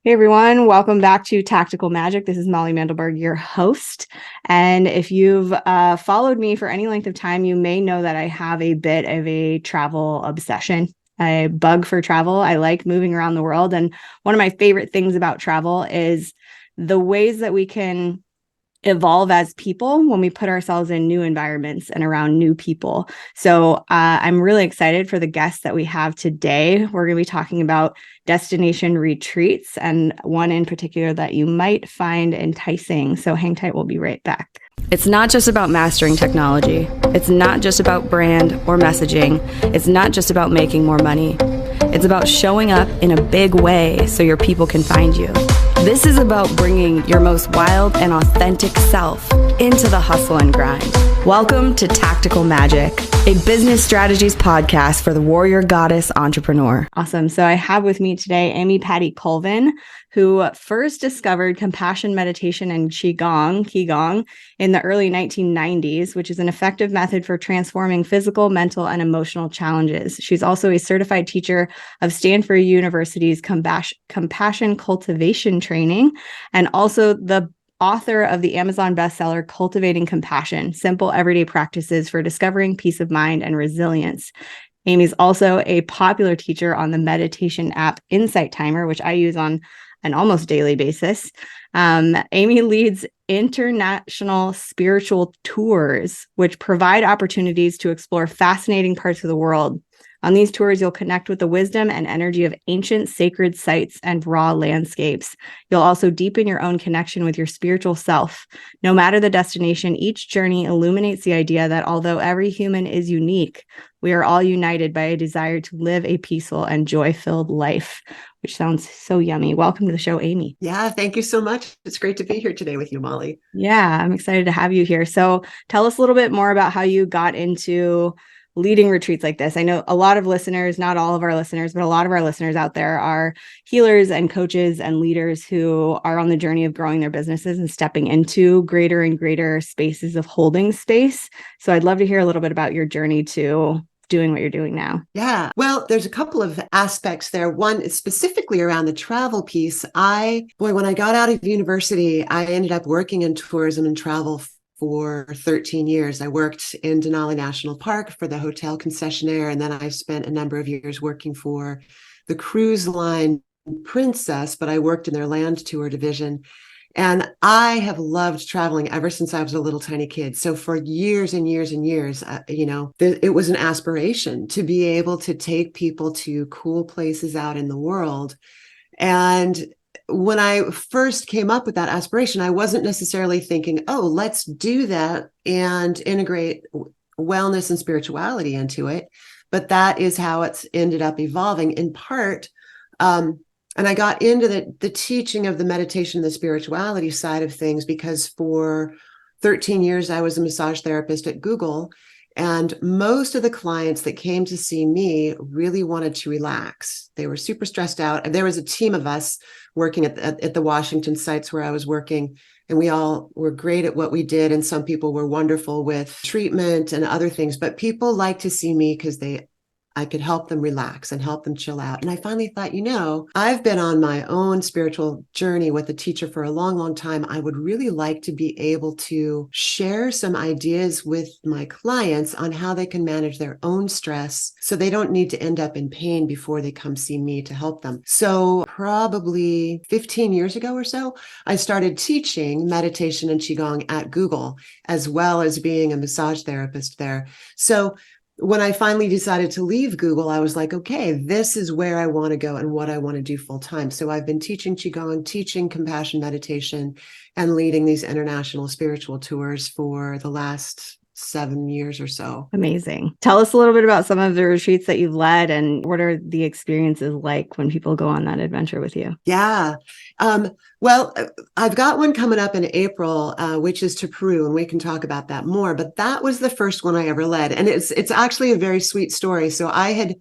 Hey everyone, welcome back to Tactical Magic. This is Molly Mandelberg, your host. And if you've followed me for any length of time, you may know that I have a bit of a travel obsession, a bug for travel. I like moving around the world. And one of my favorite things about travel is the ways that we can evolve as people when we put ourselves in new environments and around new people. So I'm really excited for the guests that we have today. We're going to be talking about destination retreats and one in particular that you might find enticing. So hang tight, we'll be right back. It's not just about mastering technology. It's not just about brand or messaging. It's not just about making more money. It's about showing up in a big way so your people can find you. This is about bringing your most wild and authentic self into the hustle and grind. Welcome to Tactical Magic, a business strategies podcast for the warrior goddess entrepreneur. Awesome. So I have with me today Amy Pattee Colvin, who first discovered compassion meditation and qigong in the early 1990s, which is an effective method for transforming physical, mental, and emotional challenges. She's also a certified teacher of Stanford University's compassion cultivation training, and also the author of the Amazon bestseller, Cultivating Compassion, Simple Everyday Practices for Discovering Peace of Mind and Resilience. Amy's also a popular teacher on the meditation app Insight Timer, which I use on an almost daily basis. Amy leads international spiritual tours, which provide opportunities to explore fascinating parts of the world. On these tours, you'll connect with the wisdom and energy of ancient sacred sites and raw landscapes. You'll also deepen your own connection with your spiritual self. No matter the destination, each journey illuminates the idea that although every human is unique, we are all united by a desire to live a peaceful and joy-filled life, which sounds so yummy. Welcome to the show, Amy. Yeah, thank you so much. It's great to be here today with you, Molly. Yeah, I'm excited to have you here. So tell us a little bit more about how you got into leading retreats like this. I know a lot of listeners, not all of our listeners, but a lot of our listeners out there are healers and coaches and leaders who are on the journey of growing their businesses and stepping into greater and greater spaces of holding space. So I'd love to hear a little bit about your journey to doing what you're doing now. Yeah, well, there's a couple of aspects there. One is specifically around the travel piece. When I got out of university, I ended up working in tourism and travel for 13 years. I worked in Denali National Park for the hotel concessionaire, and then I spent a number of years working for the cruise line Princess, but I worked in their land tour division. And I have loved traveling ever since I was a little tiny kid. So for years and years and years, it was an aspiration to be able to take people to cool places out in the world. And when I first came up with that aspiration, I wasn't necessarily thinking, oh, let's do that and integrate wellness and spirituality into it. But that is how it's ended up evolving in part. And I got into the teaching of the meditation, the spirituality side of things, because for 13 years, I was a massage therapist at Google. And most of the clients that came to see me really wanted to relax. They were super stressed out. And there was a team of us working at the Washington sites where I was working. And we all were great at what we did. And some people were wonderful with treatment and other things. But people liked to see me because I could help them relax and help them chill out. And I finally thought, I've been on my own spiritual journey with a teacher for a long, long time. I would really like to be able to share some ideas with my clients on how they can manage their own stress so they don't need to end up in pain before they come see me to help them. So probably 15 years ago or so, I started teaching meditation and qigong at Google, as well as being a massage therapist there. So when I finally decided to leave Google, I was like, okay, this is where I want to go and what I want to do full time. So I've been teaching qigong, teaching compassion meditation, and leading these international spiritual tours for the last 7 years or so. Amazing. Tell us a little bit about some of the retreats that you've led and what are the experiences like when people go on that adventure with you? Yeah. Well, I've got one coming up in April, which is to Peru, and we can talk about that more. But that was the first one I ever led. And it's actually a very sweet story. So I had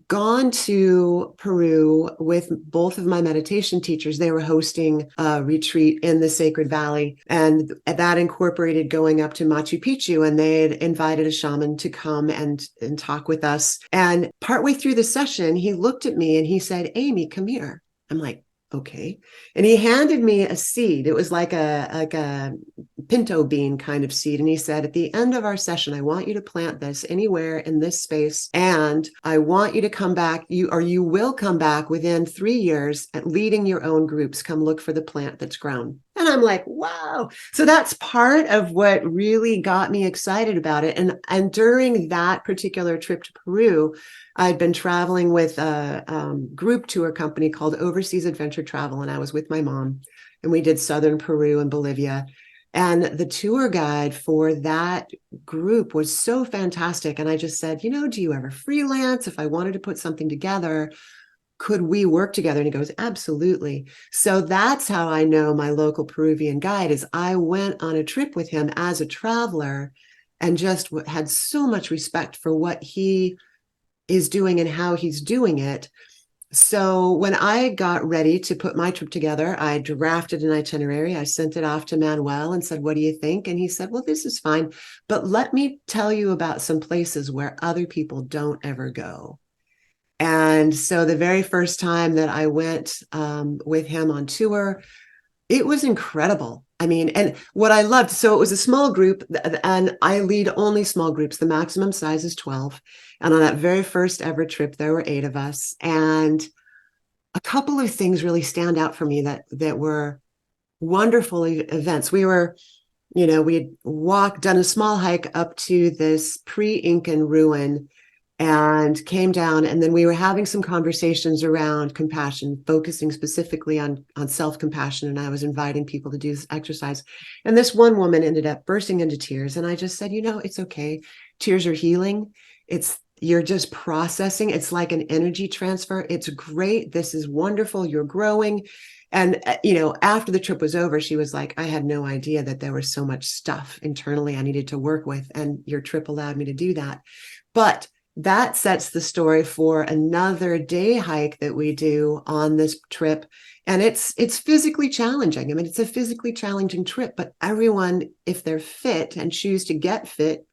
gone to Peru with both of my meditation teachers. They were hosting a retreat in the Sacred Valley, and that incorporated going up to Machu Picchu, and they had invited a shaman to come and talk with us. And partway through the session, he looked at me and he said, "Amy, come here." I'm like, okay. And he handed me a seed. It was like a pinto bean kind of seed. And he said, at the end of our session, I want you to plant this anywhere in this space. And I want you to come back, you will come back within 3 years at leading your own groups. Come look for the plant that's grown. And I'm like, wow. So that's part of what really got me excited about it. And during that particular trip to Peru, I'd been traveling with a group tour company called Overseas Adventure Travel, and I was with my mom, and we did southern Peru and Bolivia. And the tour guide for that group was so fantastic. And I just said, do you ever freelance? If I wanted to put something together, could we work together? And he goes, absolutely. So that's how I know my local Peruvian guide. Is I went on a trip with him as a traveler and just had so much respect for what he is doing and how he's doing it. So when I got ready to put my trip together, I drafted an itinerary. I sent it off to Manuel and said, what do you think? And he said, well, this is fine, but let me tell you about some places where other people don't ever go. And so the very first time that I went with him on tour, it was incredible. I mean, and what I loved, so it was a small group, and I lead only small groups. The maximum size is 12. And on that very first ever trip, there were 8 of us. And a couple of things really stand out for me that were wonderful events. We were, we had done a small hike up to this pre-Incan ruin and came down, and then we were having some conversations around compassion, focusing specifically on self-compassion, and I was inviting people to do this exercise. And this one woman ended up bursting into tears, and I just said, it's okay. Tears are healing. You're just processing. It's like an energy transfer. It's great. This is wonderful. You're growing. And, after the trip was over, she was like, I had no idea that there was so much stuff internally I needed to work with, and your trip allowed me to do that. But that sets the story for another day hike that we do on this trip. And it's physically challenging. I mean, it's a physically challenging trip, but everyone, if they're fit and choose to get fit,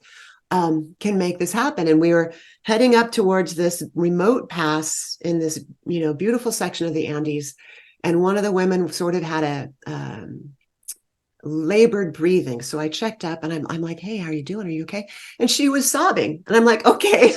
can make this happen. And we were heading up towards this remote pass in this, beautiful section of the Andes. And one of the women sort of had a labored breathing. So I checked up, and I'm like, hey, how are you doing? Are you okay? And she was sobbing. And I'm like, okay,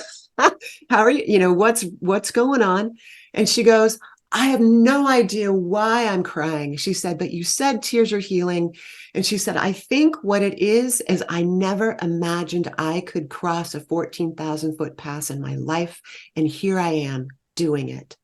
how are you? What's going on? And she goes, I have no idea why I'm crying. She said, but you said tears are healing. And she said, I think what it is I never imagined I could cross a 14,000 foot pass in my life. And here I am doing it.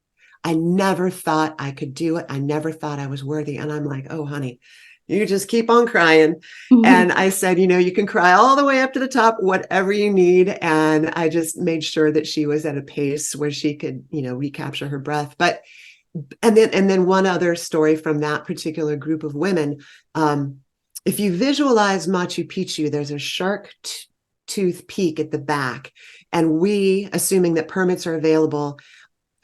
I never thought I could do it. I never thought I was worthy. And I'm like, oh, honey, you just keep on crying. And I said, you can cry all the way up to the top, whatever you need. And I just made sure that she was at a pace where she could, recapture her breath. But, and then one other story from that particular group of women. If you visualize Machu Picchu, there's a shark tooth peak at the back. And we, assuming that permits are available,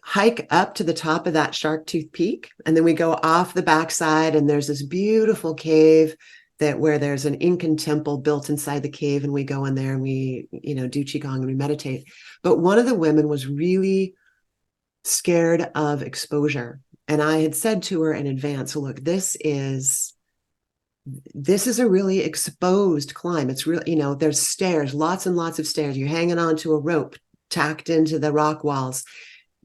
hike up to the top of that shark tooth peak, and then we go off the backside, and there's this beautiful cave where there's an Incan temple built inside the cave, and we go in there and we do qigong and we meditate. But one of the women was really scared of exposure, and I had said to her in advance, look, this is a really exposed climb. It's real, there's stairs, lots and lots of stairs. You're hanging onto a rope tacked into the rock walls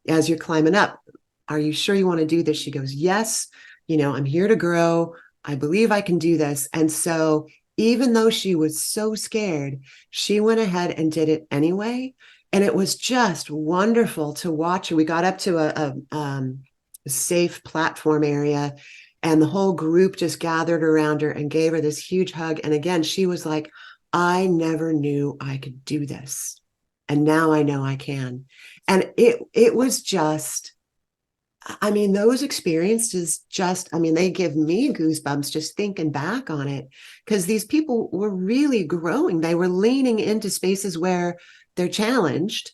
as you're climbing up. Are you sure you want to do this? She goes, yes, I'm here to grow. I believe I can do this. And so even though she was so scared, she went ahead and did it anyway. And it was just wonderful to watch her. We got up to a safe platform area, and the whole group just gathered around her and gave her this huge hug. And again, she was like, I never knew I could do this. And now I know I can. And it was just, those experiences they give me goosebumps just thinking back on it, because these people were really growing. They were leaning into spaces where they're challenged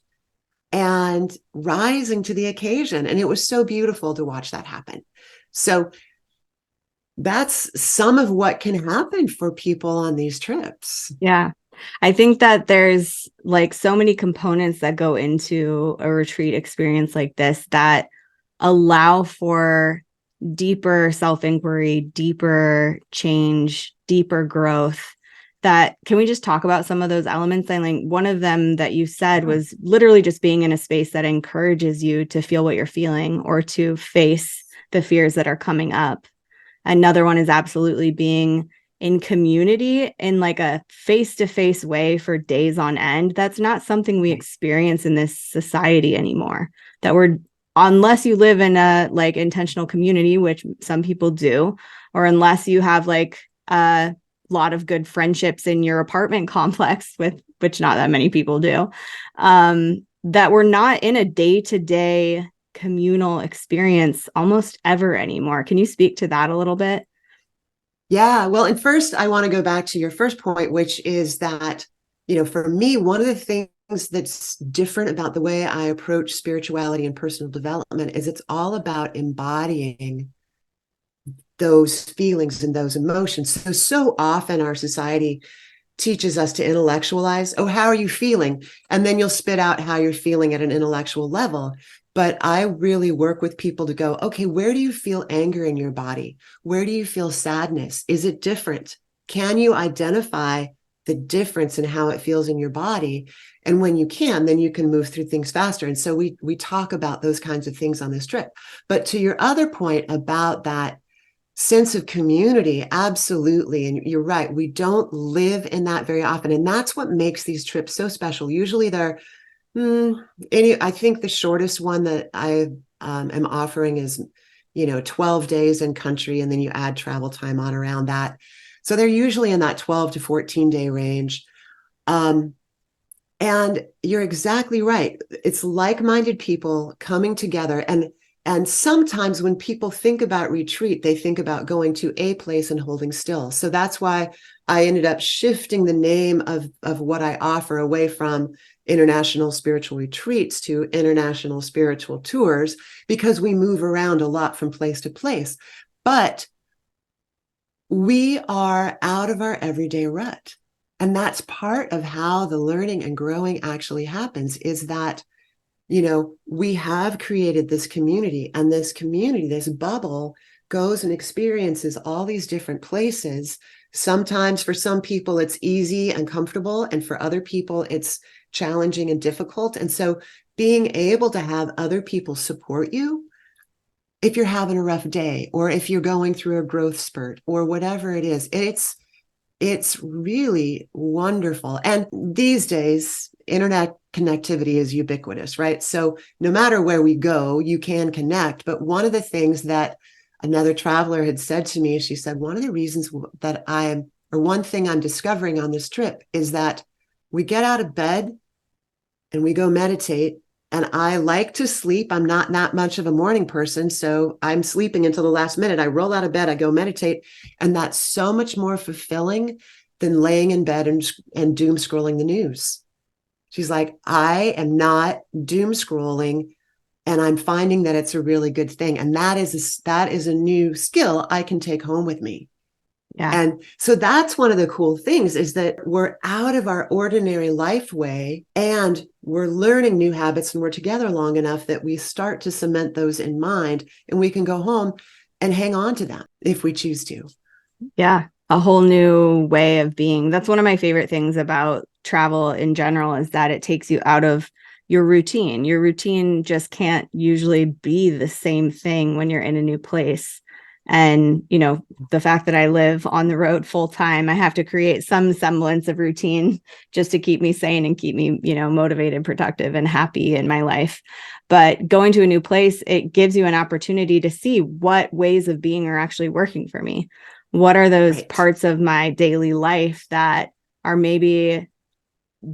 and rising to the occasion. And it was so beautiful to watch that happen. So that's some of what can happen for people on these trips. Yeah. I think that there's like so many components that go into a retreat experience like this that allow for deeper self-inquiry, deeper change, deeper growth. That can we just talk about some of those elements? I think one of them that you said was literally just being in a space that encourages you to feel what you're feeling or to face the fears that are coming up. Another one is absolutely being in community in like a face-to-face way for days on end. That's not something we experience in this society anymore. That we're, unless you live in a like intentional community, which some people do, or unless you have like a lot of good friendships in your apartment complex, with which not that many people do, that we're not in a day-to-day communal experience almost ever anymore. Can you speak to that a little bit? Yeah. Well, and first, I want to go back to your first point, which is that, for me, one of the things that's different about the way I approach spirituality and personal development is it's all about embodying those feelings and those emotions. So often our society teaches us to intellectualize. Oh, how are you feeling? And then you'll spit out how you're feeling at an intellectual level. But I really work with people to go, okay, where do you feel anger in your body? Where do you feel sadness? Is it different? Can you identify the difference in how it feels in your body? And when you can, then you can move through things faster. And so we talk about those kinds of things on this trip. But to your other point about that sense of community, absolutely. And you're right, we don't live in that very often. And that's what makes these trips so special. Usually they're I think the shortest one that I am offering is 12 days in country, and then you add travel time on around that. So they're usually in that 12 to 14 day range. And you're exactly right. It's like-minded people coming together. And sometimes when people think about retreat, they think about going to a place and holding still. So that's why I ended up shifting the name of what I offer away from international spiritual retreats to international spiritual tours, because we move around a lot from place to place. But we are out of our everyday rut. And that's part of how the learning and growing actually happens, is that we have created this community, and this community, this bubble, goes and experiences all these different places. Sometimes for some people it's easy and comfortable, and for other people it's challenging and difficult. And so being able to have other people support you if you're having a rough day, or if you're going through a growth spurt, or whatever it is, it's really wonderful. And these days, internet connectivity is ubiquitous, right? So no matter where we go, you can connect. But one of the things that another traveler had said to me, she said, one of the reasons that one thing I'm discovering on this trip is that we get out of bed and we go meditate. And I like to sleep. I'm not that much of a morning person, so I'm sleeping until the last minute. I roll out of bed, I go meditate, and that's so much more fulfilling than laying in bed and doom scrolling the news. She's like, I am not doom scrolling, and I'm finding that it's a really good thing. And that is a new skill I can take home with me. Yeah. And so that's one of the cool things, is that we're out of our ordinary life way, and we're learning new habits, and we're together long enough that we start to cement those in mind, and we can go home and hang on to them if we choose to. Yeah. A whole new way of being. That's one of my favorite things about travel in general, is that it takes you out of your routine. Your routine just can't usually be the same thing when you're in a new place. And, the fact that I live on the road full time, I have to create some semblance of routine just to keep me sane and keep me, motivated, productive, and happy in my life. But going to a new place, it gives you an opportunity to see what ways of being are actually working for me. What are those parts of my daily life that are maybe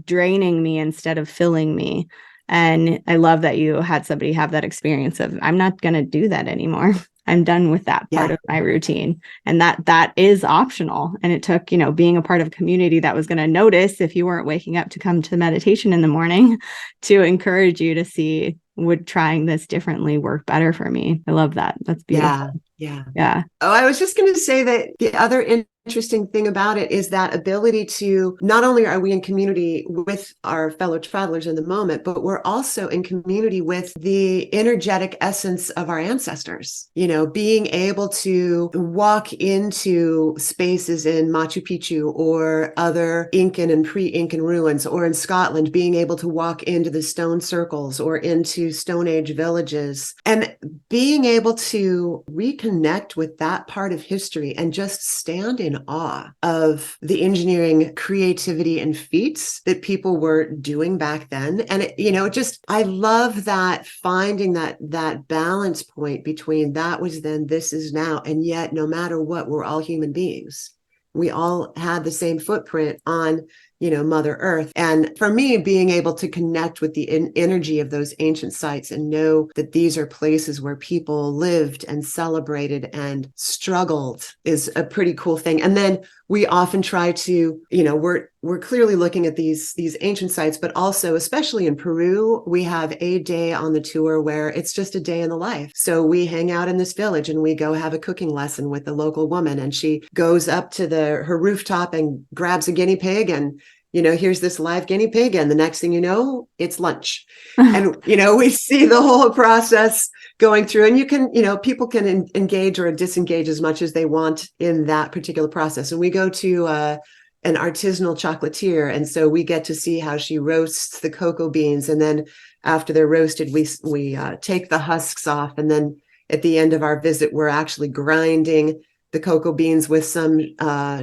draining me instead of filling me? And I love that you had somebody have that experience of, I'm not going to do that anymore. I'm done with that part of my routine. And that is optional. And it took, being a part of a community that was going to notice if you weren't waking up to come to meditation in the morning, to encourage you to see, would trying this differently work better for me? I love that. That's beautiful. Yeah. Yeah. Oh, I was just going to say that the other interesting thing about it is that ability to, not only are we in community with our fellow travelers in the moment, but we're also in community with the energetic essence of our ancestors. Being able to walk into spaces in Machu Picchu or other Incan and pre-Incan ruins, or in Scotland, being able to walk into the stone circles or into Stone Age villages, and being able to reconnect with that part of history and just stand in awe of the engineering creativity and feats that people were doing back then. And I love that, finding that balance point between that was then, this is now, and yet no matter what, we're all human beings. We all had the same footprint on Mother Earth. And for me, being able to connect with the energy of those ancient sites and know that these are places where people lived and celebrated and struggled is a pretty cool thing. And then we often try to, we're clearly looking at these ancient sites, but also, especially in Peru, we have a day on the tour where it's just a day in the life. So we hang out in this village and we go have a cooking lesson with the local woman, and she goes up to her rooftop and grabs a guinea pig, and here's this live guinea pig. And the next thing you know, it's lunch. And, we see the whole process going through, and you can, people can engage or disengage as much as they want in that particular process. And we go to an artisanal chocolatier. And so we get to see how she roasts the cocoa beans. And then after they're roasted, we take the husks off. And then at the end of our visit, we're actually grinding the cocoa beans with some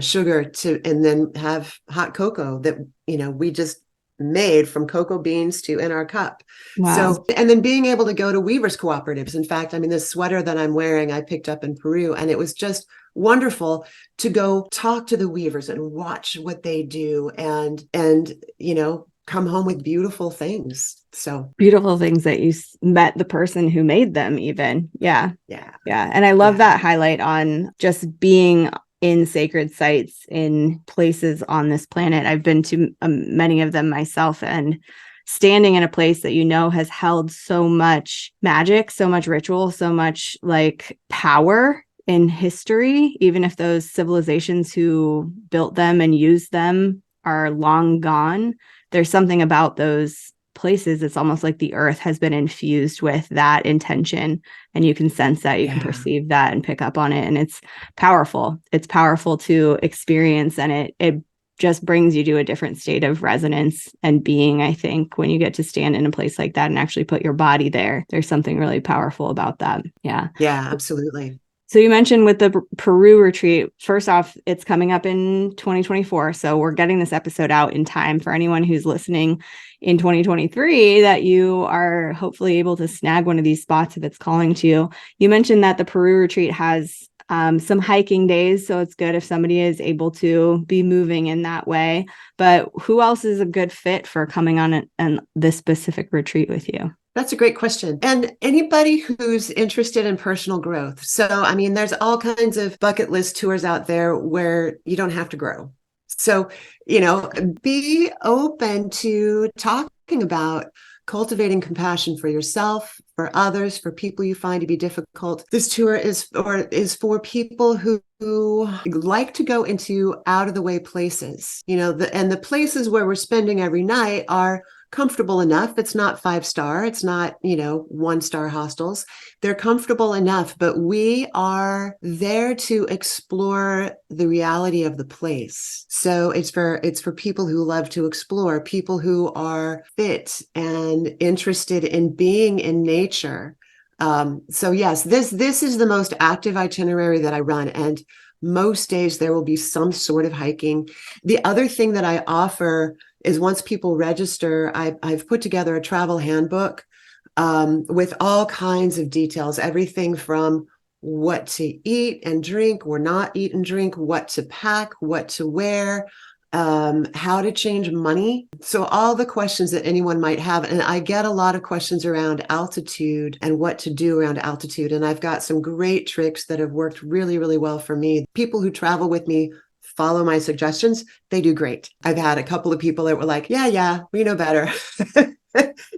sugar and then have hot cocoa that, we just made from cocoa beans in our cup. Wow. So, and then being able to go to weavers cooperatives. In fact, this sweater that I'm wearing, I picked up in Peru, and it was just wonderful to go talk to the weavers and watch what they do, and come home with beautiful things. So beautiful things that you met the person who made them even. Yeah. And I love that highlight on just being in sacred sites in places on this planet. I've been to many of them myself, and standing in a place that has held so much magic, so much ritual, so much like power in history, even if those civilizations who built them and used them are long gone, there's something about those places. It's almost like the earth has been infused with that intention, and you can sense that, you can perceive that and pick up on it. And it's powerful. It's powerful to experience, and it just brings you to a different state of resonance and being. I think when you get to stand in a place like that and actually put your body there, there's something really powerful about that. Yeah, absolutely. So you mentioned with the Peru retreat, first off, it's coming up in 2024. So we're getting this episode out in time for anyone who's listening in 2023, that you are hopefully able to snag one of these spots if it's calling to you. You mentioned that the Peru retreat has some hiking days, so it's good if somebody is able to be moving in that way. But who else is a good fit for coming on this specific retreat with you? That's a great question. And anybody who's interested in personal growth. So, there's all kinds of bucket list tours out there where you don't have to grow. So, be open to talking about cultivating compassion for yourself, for others, for people you find to be difficult. This tour is for people who like to go into out of the way places, and the places where we're spending every night are comfortable enough. It's not 5-star. It's not, 1-star hostels. They're comfortable enough, but we are there to explore the reality of the place. So it's for people who love to explore, people who are fit and interested in being in nature. So yes, this is the most active itinerary that I run, and most days there will be some sort of hiking. The other thing that I offer is, once people register, I've put together a travel handbook with all kinds of details, everything from what to eat and drink or not eat and drink, what to pack, what to wear, how to change money. So all the questions that anyone might have. And I get a lot of questions around altitude and what to do around altitude. And I've got some great tricks that have worked really, really well for me. People who travel with me follow my suggestions, they do great. I've had a couple of people that were like, yeah, we know better.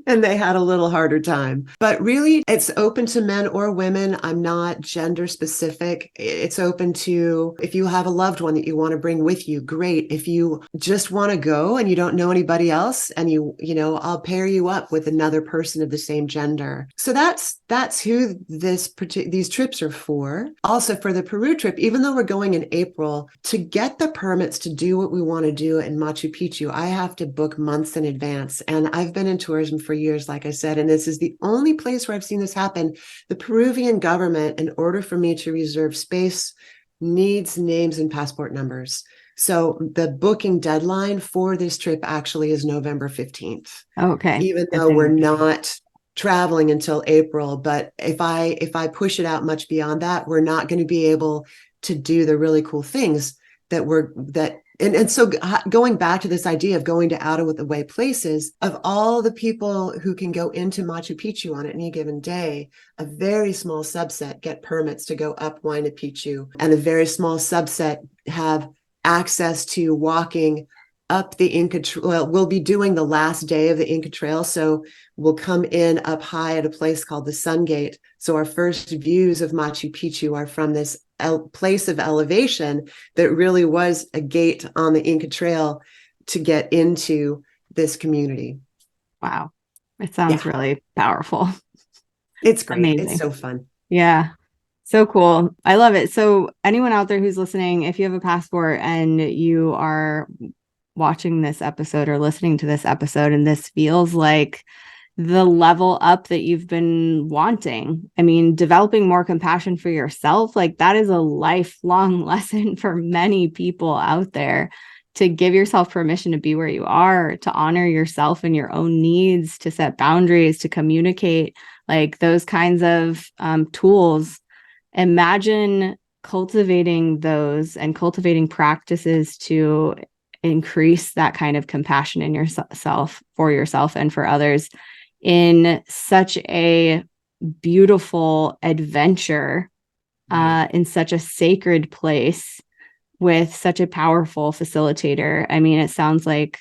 and they had a little harder time. But really, it's open to men or women. I'm not gender specific. It's open to, if you have a loved one that you want to bring with you, great. If you just want to go and you don't know anybody else, and I'll pair you up with another person of the same gender. So that's who these trips are for. Also for the Peru trip, even though we're going in April, to get the permits to do what we want to do in Machu Picchu, I have to book months in advance. And I've been in tourism for years, like I said, and this is the only place where I've seen this happen. The Peruvian government, in order for me to reserve space, needs names and passport numbers. So the booking deadline for this trip actually is November 15th. Okay. Even though we're not traveling until April. But if I push it out much beyond that, we're not going to be able to do the really cool things so going back to this idea of going to out of the way places, of all the people who can go into Machu Picchu on any given day, a very small subset get permits to go up Huayna Picchu, and a very small subset have access to walking up the Inca Trail. Well, we'll be doing the last day of the Inca Trail, so we'll come in up high at a place called the Sun Gate. So our first views of Machu Picchu are from this place of elevation that really was a gate on the Inca Trail to get into this community. Wow. It sounds really powerful. It's great. Amazing. It's so fun. Yeah. So cool. I love it. So anyone out there who's listening, if you have a passport and you are watching this episode or listening to this episode, and this feels like the level up that you've been wanting, I mean, developing more compassion for yourself, like that is a lifelong lesson for many people out there, to give yourself permission to be where you are, to honor yourself and your own needs, to set boundaries, to communicate, like those kinds of tools. Imagine cultivating those and cultivating practices to increase that kind of compassion in yourself, for yourself and for others, in such a beautiful adventure, in such a sacred place with such a powerful facilitator. I mean, it sounds like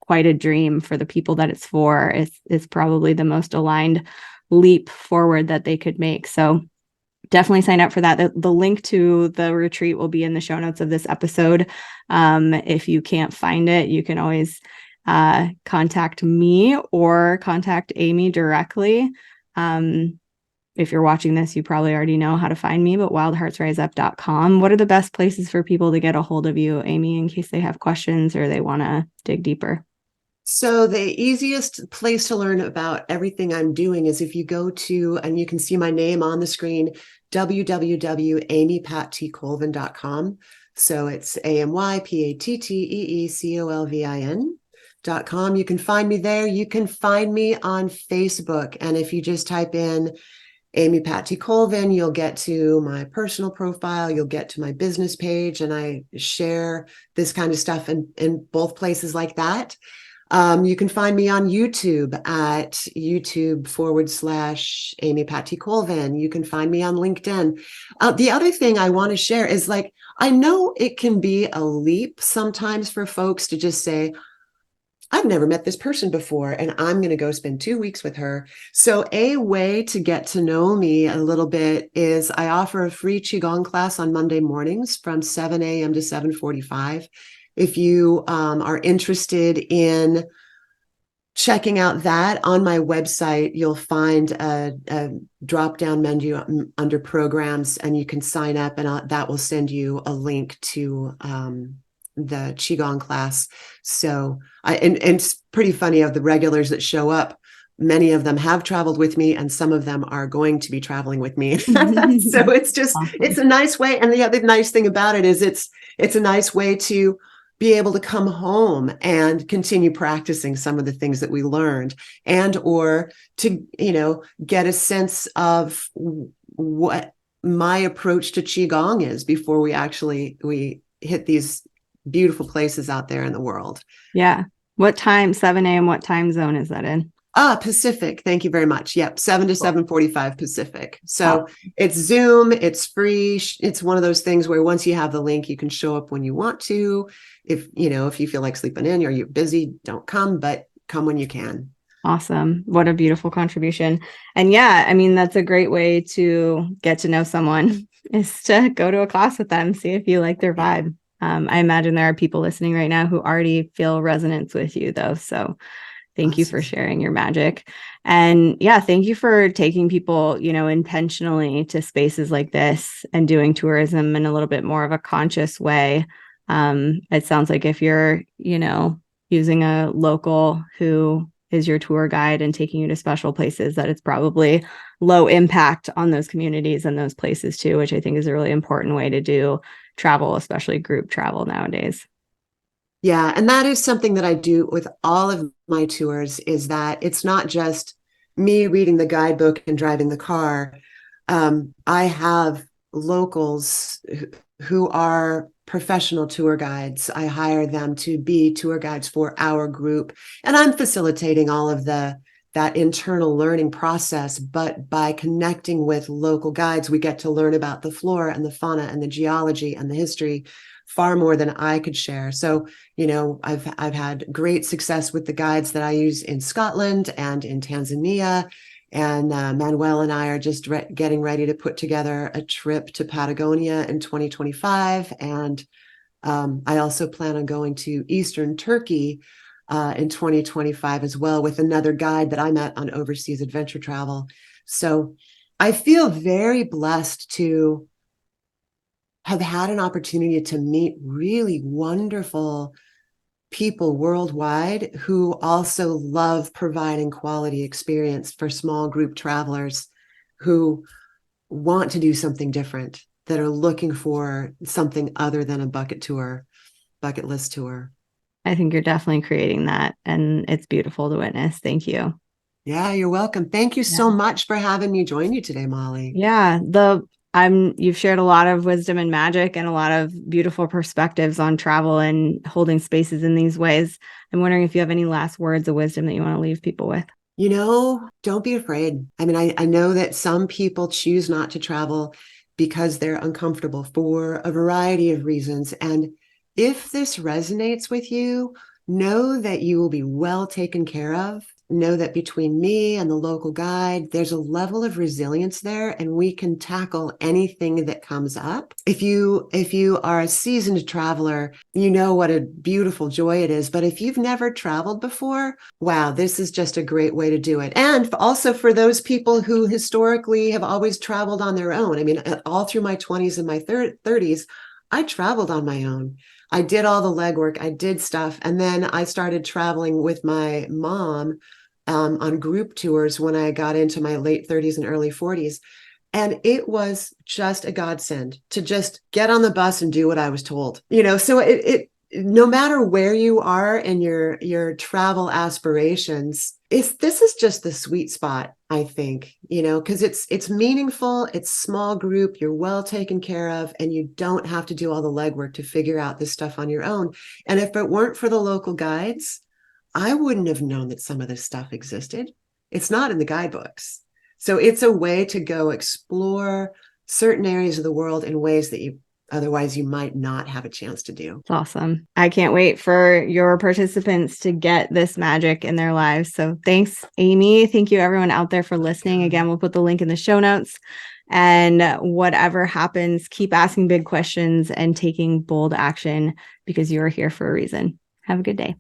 quite a dream for the people that it's for. It's probably the most aligned leap forward that they could make. So definitely sign up for that. The link to the retreat will be in the show notes of this episode. If you can't find it, you can always contact me or contact Amy directly. If you're watching this, you probably already know how to find me, but wildheartsriseup.com. What are the best places for people to get a hold of you, Amy, in case they have questions or they want to dig deeper? So the easiest place to learn about everything I'm doing is if you go to, and you can see my name on the screen, www.amypatteecolvin.com. So it's AMYPATTEECOLVIN.com. You can find me there. You can find me on Facebook. And if you just type in Amy Pattee Colvin, you'll get to my personal profile, you'll get to my business page, and I share this kind of stuff in both places like that. You can find me on YouTube at YouTube/Amy Pattee Colvin. You can find me on LinkedIn. The other thing I want to share is, like, I know it can be a leap sometimes for folks to just say, I've never met this person before, and I'm going to go spend 2 weeks with her. So a way to get to know me a little bit is I offer a free qigong class on Monday mornings from 7 a.m. to 7:45. If you are interested in checking out that, on my website, you'll find a drop-down menu under programs, and you can sign up, and that will send you a link to the qigong class. So and it's pretty funny, of the regulars that show up, many of them have traveled with me, and some of them are going to be traveling with me. So it's just, awesome. It's a nice way. And the other nice thing about it is it's a nice way to be able to come home and continue practicing some of the things that we learned, and or to, get a sense of what my approach to qigong is before we hit these beautiful places out there in the world. Yeah. What time? 7 a.m. What time zone is that in? Pacific. Thank you very much. Yep. 7 to 7:45 Pacific. So It's Zoom. It's free. It's one of those things where once you have the link, you can show up when you want to. If you feel like sleeping in or you're busy, don't come, but come when you can. Awesome. What a beautiful contribution. And yeah, I mean, that's a great way to get to know someone is to go to a class with them, see if you like their Yeah, vibe. I imagine there are people listening right now who already feel resonance with you, though. So thank you for awesome. sharing your magic. And yeah, thank you for taking people, intentionally to spaces like this and doing tourism in a little bit more of a conscious way. It sounds like if you're, using a local who is your tour guide and taking you to special places, that it's probably low impact on those communities and those places too, which I think is a really important way to do travel, especially group travel nowadays. Yeah, and that is something that I do with all of my tours is that it's not just me reading the guidebook and driving the car. I have locals who are professional tour guides. I hire them to be tour guides for our group, and I'm facilitating all of that internal learning process. But by connecting with local guides, we get to learn about the flora and the fauna and the geology and the history far more than I could share. So, I've had great success with the guides that I use in Scotland and in Tanzania. And Manuel and I are just getting ready to put together a trip to Patagonia in 2025. And I also plan on going to Eastern Turkey in 2025 as well with another guide that I met on overseas adventure travel. So I feel very blessed to have had an opportunity to meet really wonderful people worldwide who also love providing quality experience for small group travelers who want to do something different, that are looking for something other than a bucket list tour. I think you're definitely creating that, and it's beautiful to witness. Thank you. Yeah, you're welcome. Thank you Yeah. so much for having me join you today, Molly. Yeah, you've shared a lot of wisdom and magic and a lot of beautiful perspectives on travel and holding spaces in these ways. I'm wondering if you have any last words of wisdom that you want to leave people with. Don't be afraid. I mean, I know that some people choose not to travel because they're uncomfortable for a variety of reasons. And if this resonates with you, know that you will be well taken care of. Know that between me and the local guide, there's a level of resilience there, and we can tackle anything that comes up. If you are a seasoned traveler, you know what a beautiful joy it is. But if you've never traveled before, wow, this is just a great way to do it. And also for those people who historically have always traveled on their own. I mean, all through my 20s and my 30s, I traveled on my own. I did all the legwork, I did stuff. And then I started traveling with my mom on group tours when I got into my late 30s and early 40s. And it was just a godsend to just get on the bus and do what I was told. So it no matter where you are in your travel aspirations, this is just the sweet spot, I think, because it's meaningful, it's small group, you're well taken care of, and you don't have to do all the legwork to figure out this stuff on your own. And if it weren't for the local guides, I wouldn't have known that some of this stuff existed. It's not in the guidebooks. So it's a way to go explore certain areas of the world in ways that you might not have a chance to do. It's awesome. I can't wait for your participants to get this magic in their lives. So thanks, Amy. Thank you, everyone out there, for listening. Again, we'll put the link in the show notes. And whatever happens, keep asking big questions and taking bold action because you're here for a reason. Have a good day.